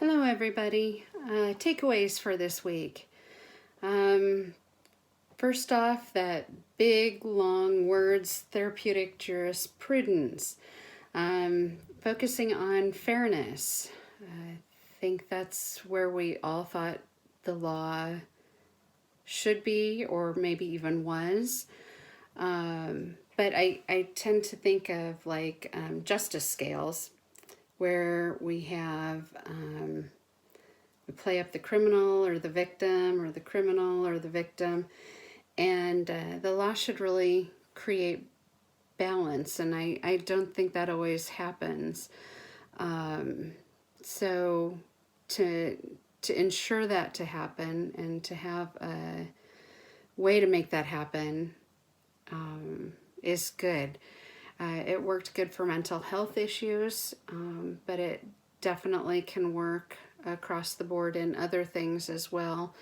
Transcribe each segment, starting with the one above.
Hello, everybody. Takeaways for this week. First off, that big, long words, therapeutic jurisprudence, focusing on fairness. I think that's where we all thought the law should be, or maybe even was. But I tend to think of like justice scales, where we have we play up the criminal or the victim, or the criminal or the victim, and the law should really create balance, and I don't think that always happens. So to ensure that to happen, and to have a way to make that happen, is good. It worked good for mental health issues, but it definitely can work across the board in other things as well,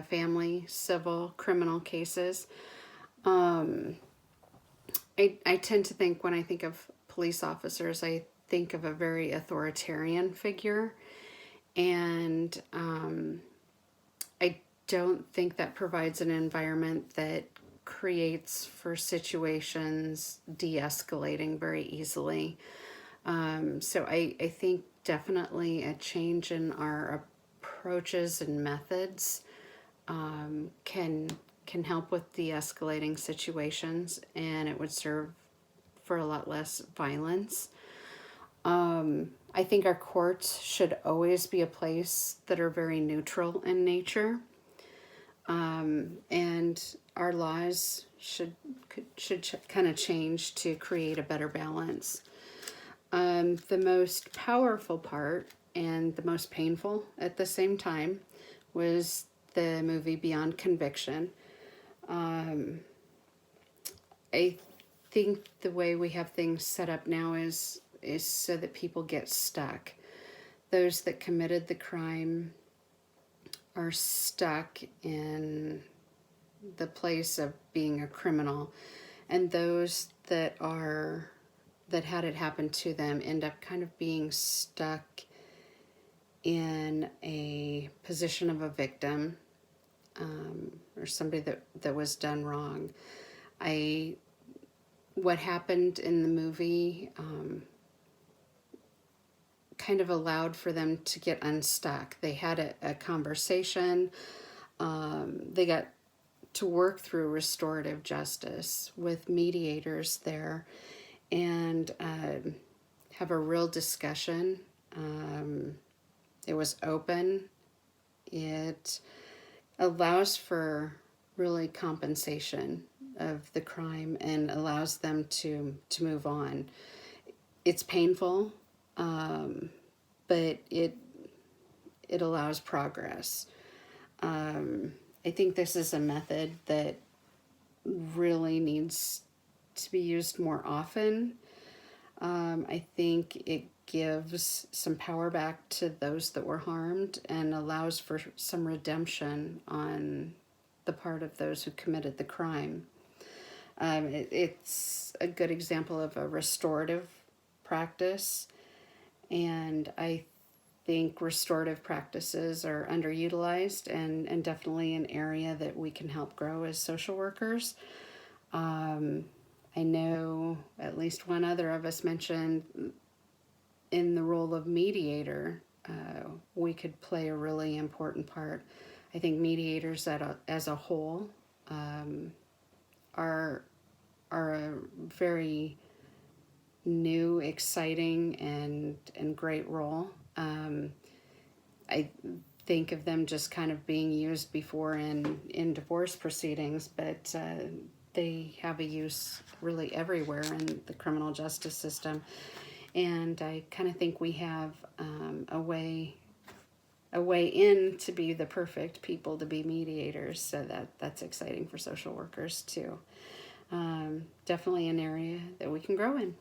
family, civil, criminal cases. I tend to think, when I think of police officers, I think of a very authoritarian figure, and I don't think that provides an environment that creates for situations de-escalating very easily. So I think definitely a change in our approaches and methods can help with de-escalating situations, and it would serve for a lot less violence. I think our courts should always be a place that are very neutral in nature, and our laws should kind of change to create a better balance. The most powerful part, and the most painful at the same time, was the movie Beyond Conviction. I think the way we have things set up now is so that people get stuck. Those that committed the crime are stuck in the place of being a criminal, and those that had it happen to them end up kind of being stuck in a position of a victim, or somebody that was done wrong. What happened in the movie kind of allowed for them to get unstuck. They had a conversation. They got to work through restorative justice with mediators there, and have a real discussion. It was open. It allows for really compensation of the crime, and allows them to move on. It's painful, but it allows progress. I think this is a method that really needs to be used more often. I think it gives some power back to those that were harmed, and allows for some redemption on the part of those who committed the crime. It's a good example of a restorative practice, and I think restorative practices are underutilized, and definitely an area that we can help grow as social workers. I know at least one other of us mentioned in the role of mediator, we could play a really important part. I think mediators as a whole are a very new, exciting, and great role. I think of them just kind of being used before in divorce proceedings, but they have a use really everywhere in the criminal justice system. And I kind of think we have a way in to be the perfect people to be mediators, so that's exciting for social workers too. Definitely an area that we can grow in.